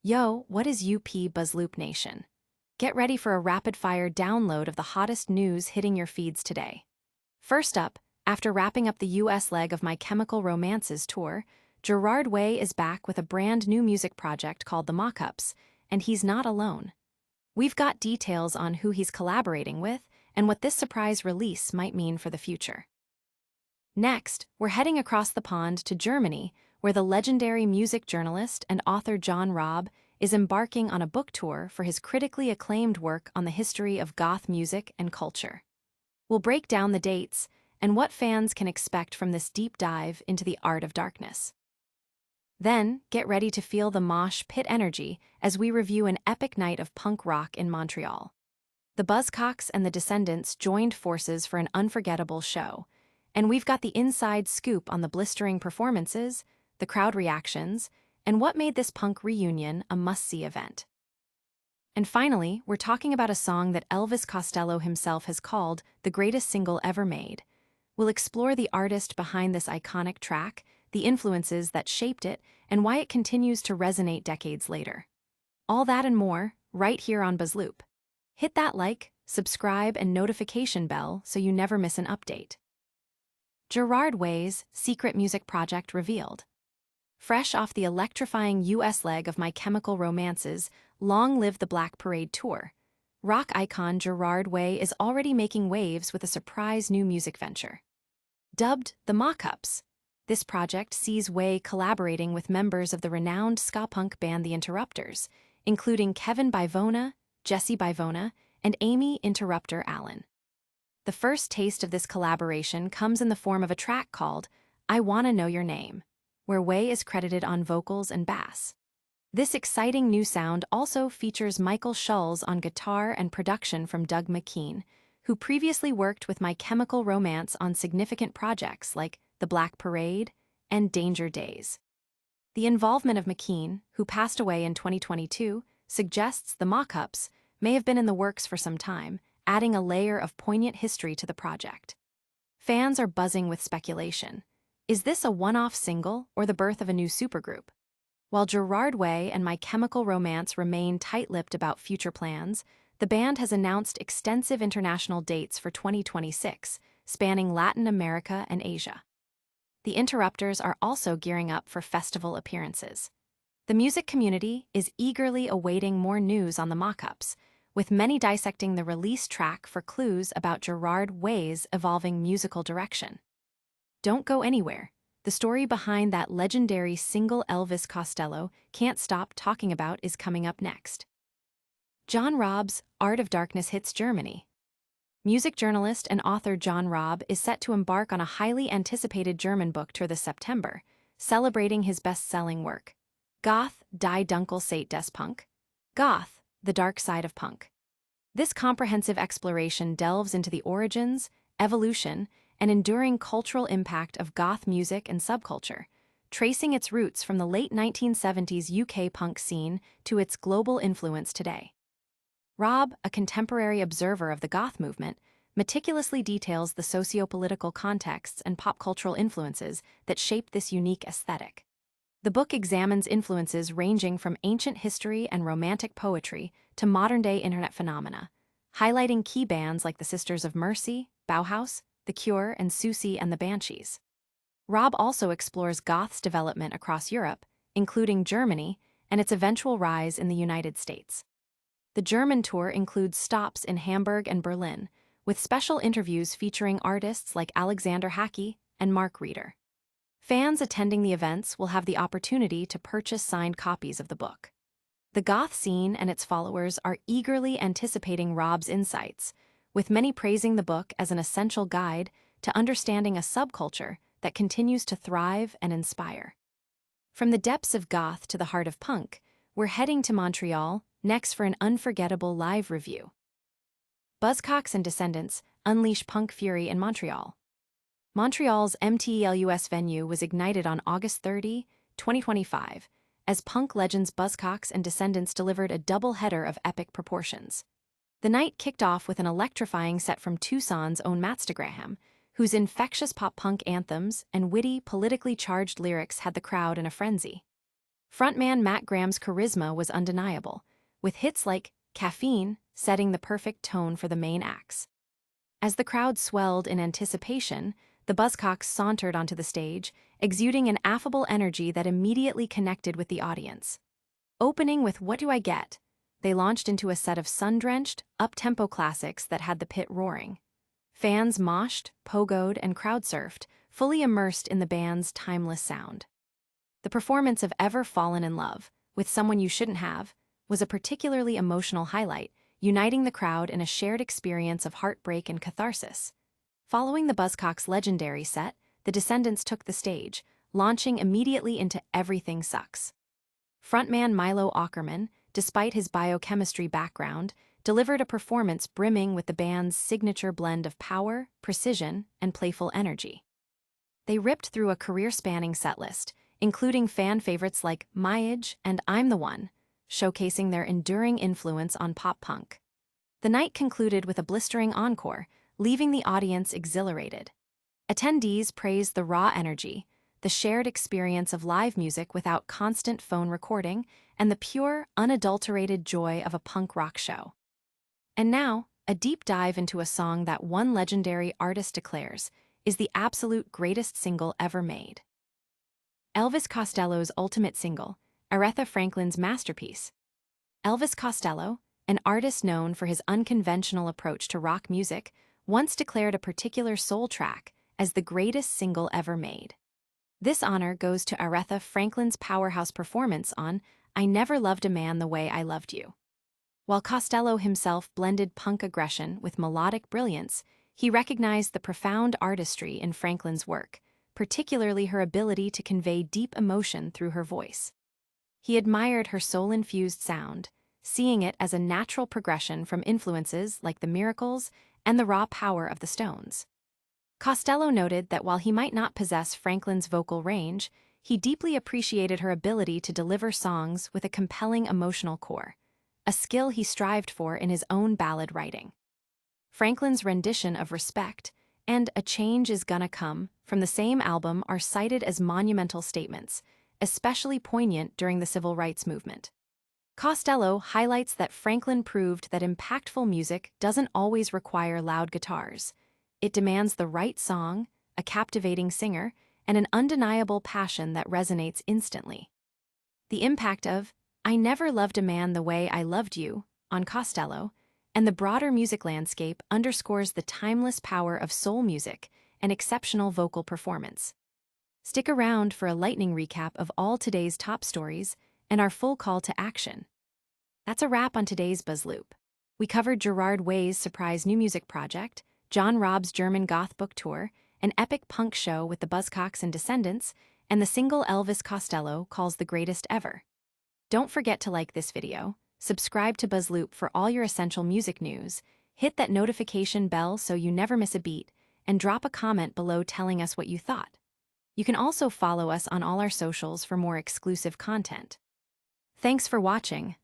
Yo, what is UP BuzzLoop Nation? Get ready for a rapid-fire download of the hottest news hitting your feeds today. First up, after wrapping up the US leg of My Chemical Romance's tour, Gerard Way is back with a brand new music project called The Mock-Ups, and he's not alone. We've got details on who he's collaborating with and what this surprise release might mean for the future. Next, we're heading across the pond to Germany, where the legendary music journalist and author John Robb is embarking on a book tour for his critically acclaimed work on the history of goth music and culture. We'll break down the dates and what fans can expect from this deep dive into the art of darkness. Then, get ready to feel the mosh pit energy as we review an epic night of punk rock in Montreal. The Buzzcocks and the Descendents joined forces for an unforgettable show, and we've got the inside scoop on the blistering performances, the crowd reactions, and what made this punk reunion a must-see event. And finally, we're talking about a song that Elvis Costello himself has called the greatest single ever made. We'll explore the artist behind this iconic track, the influences that shaped it, and why it continues to resonate decades later. All that and more, right here on BuzzLoop. Hit that like, subscribe, and notification bell so you never miss an update. Gerard Way's secret music project revealed. Fresh off the electrifying US leg of My Chemical Romance's Long Live the Black Parade tour, rock icon Gerard Way is already making waves with a surprise new music venture. Dubbed The Mock-Ups, this project sees Way collaborating with members of the renowned ska punk band The Interrupters, including Kevin Bivona, Jesse Bivona, and Amy Interrupter Allen. The first taste of this collaboration comes in the form of a track called I Wanna Know Your Name, where Way is credited on vocals and bass. This exciting new sound also features Michael Schulz on guitar and production from Doug McKean, who previously worked with My Chemical Romance on significant projects like The Black Parade and Danger Days. The involvement of McKean, who passed away in 2022, suggests the mock-ups may have been in the works for some time, adding a layer of poignant history to the project. Fans are buzzing with speculation. Is this a one-off single or the birth of a new supergroup? While Gerard Way and My Chemical Romance remain tight-lipped about future plans, the band has announced extensive international dates for 2026, spanning Latin America and Asia. The Interrupters are also gearing up for festival appearances. The music community is eagerly awaiting more news on the mock-ups, with many dissecting the release track for clues about Gerard Way's evolving musical direction. Don't go anywhere. The story behind that legendary single Elvis Costello can't stop talking about is coming up next. John Robb's Art of Darkness hits Germany. Music journalist and author John Robb is set to embark on a highly anticipated German book tour this September, celebrating his best-selling work, Goth, Die Dunkel Seite des Punk. Goth, the dark side of punk. This comprehensive exploration delves into the origins, evolution, and enduring cultural impact of goth music and subculture, tracing its roots from the late 1970s UK punk scene to its global influence today. Robb, a contemporary observer of the goth movement, meticulously details the socio-political contexts and pop cultural influences that shaped this unique aesthetic. The book examines influences ranging from ancient history and romantic poetry to modern-day internet phenomena, highlighting key bands like the Sisters of Mercy, Bauhaus, The Cure, and Susie and the Banshees. Robb also explores goth's development across Europe, including Germany, and its eventual rise in the United States. The German tour includes stops in Hamburg and Berlin, with special interviews featuring artists like Alexander Hackey and Mark Reeder. Fans attending the events will have the opportunity to purchase signed copies of the book. The goth scene and its followers are eagerly anticipating Robb's insights, with many praising the book as an essential guide to understanding a subculture that continues to thrive and inspire. From the depths of goth to the heart of punk, we're heading to Montreal next for an unforgettable live review. Buzzcocks and Descendents unleash punk fury in Montreal. Montreal's MTELUS venue was ignited on August 30, 2025, as punk legends Buzzcocks and Descendents delivered a double-header of epic proportions. The night kicked off with an electrifying set from Tucson's own Graham, whose infectious pop-punk anthems and witty, politically charged lyrics had the crowd in a frenzy. Frontman Matt Graham's charisma was undeniable, with hits like Caffeine setting the perfect tone for the main acts. As the crowd swelled in anticipation, the Buzzcocks sauntered onto the stage, exuding an affable energy that immediately connected with the audience. Opening with What Do I Get?, they launched into a set of sun-drenched, up-tempo classics that had the pit roaring. Fans moshed, pogoed, and crowd-surfed, fully immersed in the band's timeless sound. The performance of Ever Fallen in Love, with Someone You Shouldn't Have, was a particularly emotional highlight, uniting the crowd in a shared experience of heartbreak and catharsis. Following the Buzzcocks' legendary set, the Descendents took the stage, launching immediately into Everything Sucks. Frontman Milo Aukerman, despite his biochemistry background, delivered a performance brimming with the band's signature blend of power, precision, and playful energy. They ripped through a career-spanning setlist, including fan favorites like My Age and I'm the One, showcasing their enduring influence on pop-punk. The night concluded with a blistering encore, leaving the audience exhilarated. Attendees praised the raw energy, the shared experience of live music without constant phone recording, and the pure, unadulterated joy of a punk rock show. And now, a deep dive into a song that one legendary artist declares is the absolute greatest single ever made. Elvis Costello's ultimate single, Aretha Franklin's masterpiece. Elvis Costello, an artist known for his unconventional approach to rock music, once declared a particular soul track as the greatest single ever made. This honor goes to Aretha Franklin's powerhouse performance on I Never Loved a Man the Way I Loved You. While Costello himself blended punk aggression with melodic brilliance, he recognized the profound artistry in Franklin's work, particularly her ability to convey deep emotion through her voice. He admired her soul-infused sound, seeing it as a natural progression from influences like the Miracles and the raw power of the Stones. Costello noted that while he might not possess Franklin's vocal range, he deeply appreciated her ability to deliver songs with a compelling emotional core, a skill he strived for in his own ballad writing. Franklin's rendition of Respect and A Change Is Gonna Come from the same album are cited as monumental statements, especially poignant during the civil rights movement. Costello highlights that Franklin proved that impactful music doesn't always require loud guitars. It demands the right song, a captivating singer, and an undeniable passion that resonates instantly. The impact of I Never Loved a Man the Way I Loved You on Costello and the broader music landscape underscores the timeless power of soul music and exceptional vocal performance. Stick around for a lightning recap of all today's top stories and our full call to action. That's a wrap on today's BuzzLoop. We covered Gerard Way's surprise new music project, John Robb's German Goth book tour, an epic punk show with the Buzzcocks and Descendents, and the single Elvis Costello calls the greatest ever. Don't forget to like this video, subscribe to BuzzLoop for all your essential music news, hit that notification bell so you never miss a beat, and drop a comment below telling us what you thought. You can also follow us on all our socials for more exclusive content. Thanks for watching.